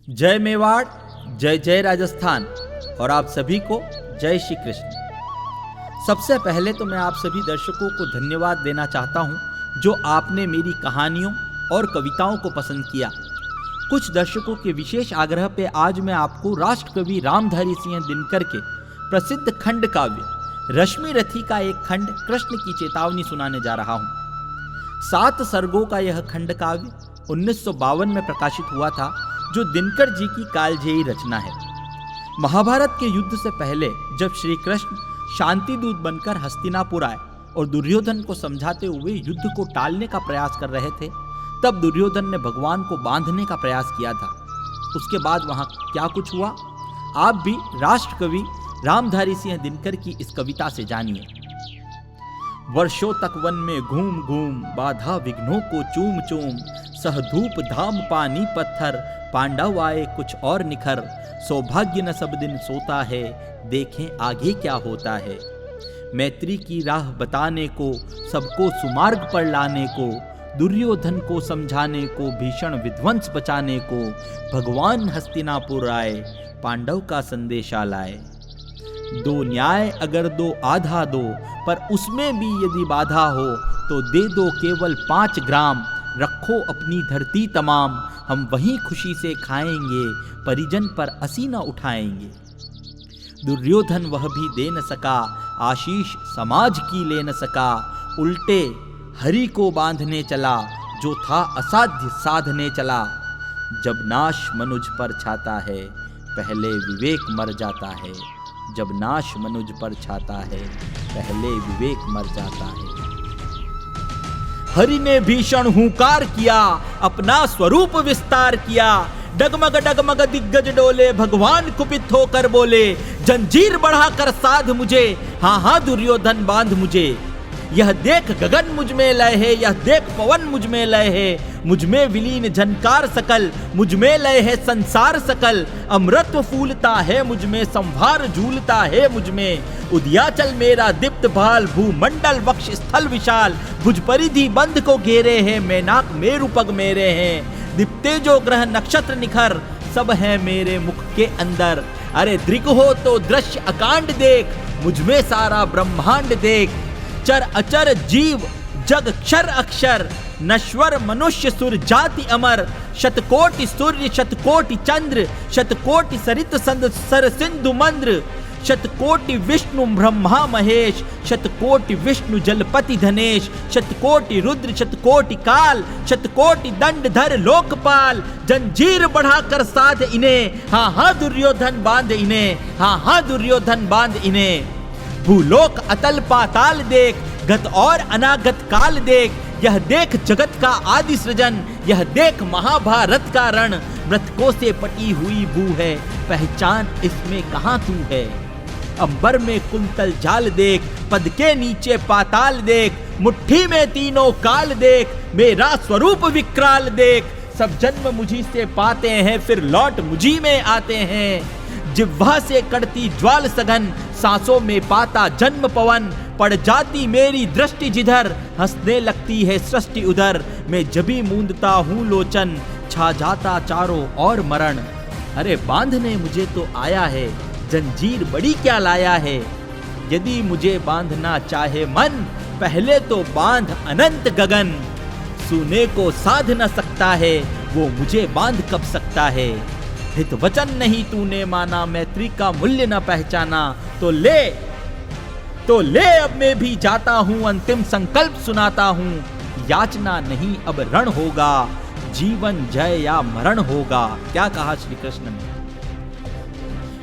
जय मेवाड़, जय जय राजस्थान और आप सभी को जय श्री कृष्ण। सबसे पहले तो मैं आप सभी दर्शकों को धन्यवाद देना चाहता हूं जो आपने मेरी कहानियों और कविताओं को पसंद किया। कुछ दर्शकों के विशेष आग्रह पे आज मैं आपको राष्ट्रकवि रामधारी सिंह दिनकर के प्रसिद्ध खंड काव्य रश्मि रथी का एक खंड कृष्ण की चेतावनी सुनाने जा रहा हूं। 7 सर्गों का यह खंड काव्य 1952 में प्रकाशित हुआ था, जो दिनकर जी की कालजेयी रचना है। महाभारत के युद्ध से पहले जब श्री कृष्ण शांति दूत बनकर हस्तिनापुर आए और दुर्योधन को समझाते हुए युद्ध को टालने का प्रयास कर रहे थे, तब दुर्योधन ने भगवान को बांधने का प्रयास किया था। उसके बाद वहां क्या कुछ हुआ, आप भी राष्ट्रकवि रामधारी सिंह दिनकर की इस कविता से जानिए। वर्षों तक वन में घूम घूम, बाधा विघ्नों को चूम चूम, सह धूप धाम पानी पत्थर, पांडव आए कुछ और निखर, सौभाग्य न सब दिन सोता है, देखें आगे क्या होता है। मैत्री की राह बताने को, सबको सुमार्ग पर लाने को, दुर्योधन को समझाने को, भीषण विध्वंस बचाने को, भगवान हस्तिनापुर आए, पांडव का संदेशा लाए। दो न्याय अगर दो आधा दो, पर उसमें भी यदि बाधा हो, तो दे दो केवल 5 ग्राम, रखो अपनी धरती तमाम, हम वहीं खुशी से खाएंगे, परिजन पर असीना उठाएंगे। दुर्योधन वह भी दे न सका, आशीष समाज की ले न सका, उल्टे हरि को बांधने चला, जो था असाध्य साधने चला। जब नाश मनुज पर छाता है, पहले विवेक मर जाता है। जब नाश मनुज पर छाता है, पहले विवेक मर जाता है। हरि ने भीषण हुंकार किया, अपना स्वरूप विस्तार किया, डगमग डगमग दिग्गज डोले, भगवान कुपित होकर बोले, जंजीर बढ़ाकर साध मुझे, हाँ हाँ दुर्योधन बांध मुझे। यह देख गगन मुझ में लय है, यह देख पवन मुझ में लय है, मुझ में विलीन झनकार सकल, मुझ में लय है संसार सकल, अमृत फूलता है मुझ में, संभार झूलता है मुझ में। उदयाचल मेरा दीप्त भाल, भूमंडल वक्ष स्थल विशाल, भुज परिधि बंध को घेरे हैं, मैनाक मेरु पग मेरे हैं। दीप्ते जो ग्रह नक्षत्र निखर, सब है मेरे मुख के अंदर। अरे दृग हो तो दृश्य अकांड देख, मुझ में सारा ब्रह्मांड देख। चर अचर जीव जग क्षर अक्षर, नश्वर मनुष्य सुर जाति अमर, शतकोटि सूर्य शतकोटि चंद्र, शतकोटि सरित सर सिंधु मंद्र, शतकोटि विष्णु ब्रह्मा महेश, शतकोटि विष्णु जलपति धनेश, शतकोटि रुद्र शतकोटि काल, शतकोटि दंडधर लोकपाल। जंजीर बढ़ाकर साध इन्हें, हाँ हाँ दुर्योधन बांध इन्हें, हाँ हाँ दुर्योधन बांध इन्हें। भूलोक अतल पाताल देख, गत और अनागत काल देख, यह देख जगत का आदि सृजन, यह देख महाभारत का रण। मृतकों से पटी हुई भू है, पहचान इसमें कहां तू है। अंबर में कुंतल जाल देख, पद के नीचे पाताल देख, मुट्ठी में तीनों काल देख, मेरा स्वरूप विकराल देख। सब जन्म मुझी से पाते हैं, फिर लौट मुझी में आते हैं। जिह्वा से कड़ती ज्वाल सघन, सांसों में पाता जन्म पवन, पड़ जाती मेरी दृष्टि जिधर, हंसने लगती है सृष्टि उधर। मैं जभी मूंदता हूँ लोचन, छा जाता चारों और मरण। अरे बांधने मुझे तो आया है, जंजीर बड़ी क्या लाया है। यदि मुझे बांधना चाहे मन, पहले तो बांध अनंत गगन। सुने को साध न सकता है, वो मुझे बांध कब सकता है। हित वचन नहीं तूने माना, मैत्री का मूल्य न पहचाना, तो ले अब मैं भी जाता हूं, अंतिम संकल्प सुनाता हूं। याचना नहीं अब रण होगा, जीवन जय या मरण होगा। क्या कहा श्री कृष्ण ने,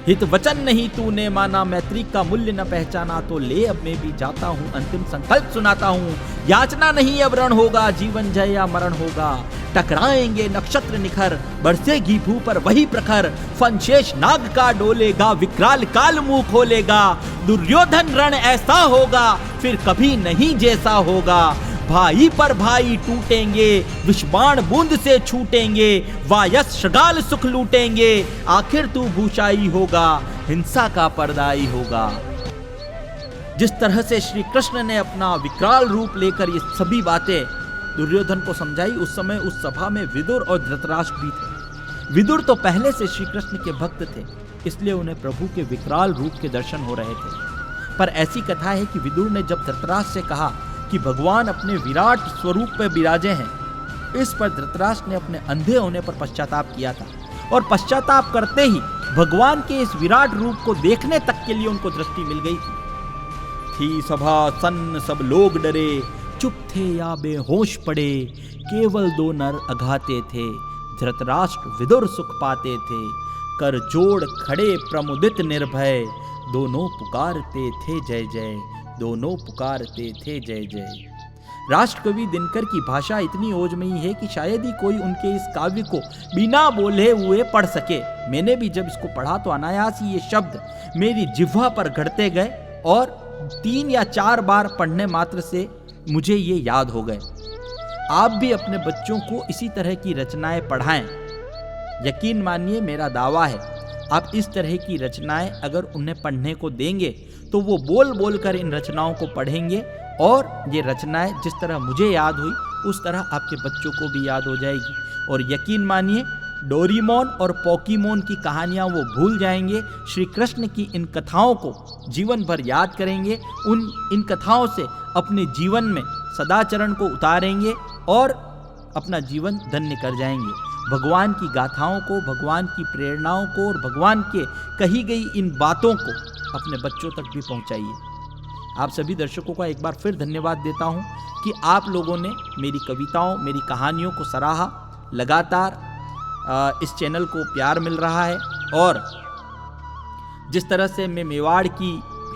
हित वचन नहीं तूने माना, मैत्री का मूल्य न पहचाना, तो ले अब मैं भी जाता हूं, अंतिम संकल्प सुनाता हूं। याचना नहीं अब रण होगा, जीवन जय या मरण होगा। टकराएंगे नक्षत्र निखर, बरसेगी भू पर वही प्रखर, फनशेष नाग का डोलेगा, विकराल काल मुंह खोलेगा। दुर्योधन रण ऐसा होगा, फिर कभी नहीं जैसा होगा। भाई पर भाई टूटेंगे, विषबाण बूंद से छूटेंगे, वायस शगाल सुख लूटेंगे। आखिर तू भूषाई होगा, हिंसा का पर्दाई होगा। जिस तरह से श्री कृष्ण ने अपना विकराल रूप लेकर ये सभी बातें दुर्योधन को समझाई, उस समय उस सभा में विदुर और धृतराष्ट्र भी थे। विदुर तो पहले से श्री कृष्ण के भक्त थे, इसलिए उन्हें प्रभु के विकराल रूप के दर्शन हो रहे थे। पर ऐसी कथा है कि विदुर ने जब धृतराष्ट्र से कहा कि भगवान अपने विराट स्वरूप पर विराजे हैं, इस पर धृतराष्ट्र ने अपने अंधे होने पर पश्चाताप किया था, और पश्चाताप करते ही भगवान के इस विराट रूप को देखने तक के लिए उनको दृष्टि मिल गई थी सभा सन्न, सब लोग डरे, चुप थे या बेहोश पड़े, केवल दो नर अघाते थे, धृतराष्ट्र विदुर सुख पाते थे, कर जोड़ खड़े प्रमुदित निर्भय, दोनों पुकारते थे जय जय, दोनों पुकारते थे जय जय। राष्ट्रकवि दिनकर की भाषा इतनी ओजमयी है कि शायद ही कोई उनके इस काव्य को बिना बोले हुए पढ़ सके। मैंने भी जब इसको पढ़ा तो अनायास ही ये शब्द मेरी जिह्वा पर घड़ते गए, और 3 या 4 बार पढ़ने मात्र से मुझे ये याद हो गए। आप भी अपने बच्चों को इसी तरह की रचनाएं पढ़ाएं। यकीन मानिए, मेरा दावा है, आप इस तरह की रचनाएं अगर उन्हें पढ़ने को देंगे तो वो बोल बोल कर इन रचनाओं को पढ़ेंगे, और ये रचनाएं जिस तरह मुझे याद हुई उस तरह आपके बच्चों को भी याद हो जाएगी। और यकीन मानिए, डोरीमोन और पोकीमोन की कहानियां वो भूल जाएंगे, श्री कृष्ण की इन कथाओं को जीवन भर याद करेंगे, इन कथाओं से अपने जीवन में सदाचरण को उतारेंगे और अपना जीवन धन्य कर जाएंगे। भगवान की गाथाओं को, भगवान की प्रेरणाओं को और भगवान के कही गई इन बातों को अपने बच्चों तक भी पहुंचाइए। आप सभी दर्शकों का एक बार फिर धन्यवाद देता हूं कि आप लोगों ने मेरी कविताओं, मेरी कहानियों को सराहा। लगातार इस चैनल को प्यार मिल रहा है, और जिस तरह से मैं मेवाड़ की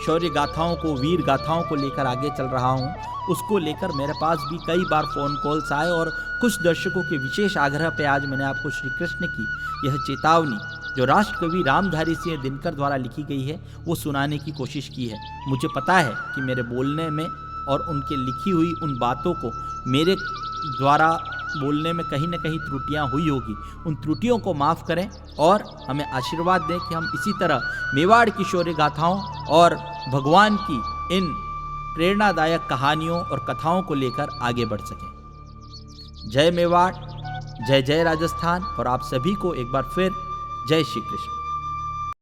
शौर्य गाथाओं को, वीर गाथाओं को लेकर आगे चल रहा हूं, उसको लेकर मेरे पास भी कई बार फ़ोन कॉल्स आए, और कुछ दर्शकों के विशेष आग्रह पे आज मैंने आपको श्री कृष्ण की यह चेतावनी जो राष्ट्रकवि रामधारी सिंह दिनकर द्वारा लिखी गई है वो सुनाने की कोशिश की है। मुझे पता है कि मेरे बोलने में और उनके लिखी हुई उन बातों को मेरे द्वारा बोलने में कहीं न कहीं त्रुटियां हुई होगी। उन त्रुटियों को माफ़ करें और हमें आशीर्वाद दें कि हम इसी तरह मेवाड़ की शौर्य गाथाओं और भगवान की इन प्रेरणादायक कहानियों और कथाओं को लेकर आगे बढ़ सकें। जय मेवाड़, जय जय राजस्थान, और आप सभी को एक बार फिर जय श्री कृष्ण।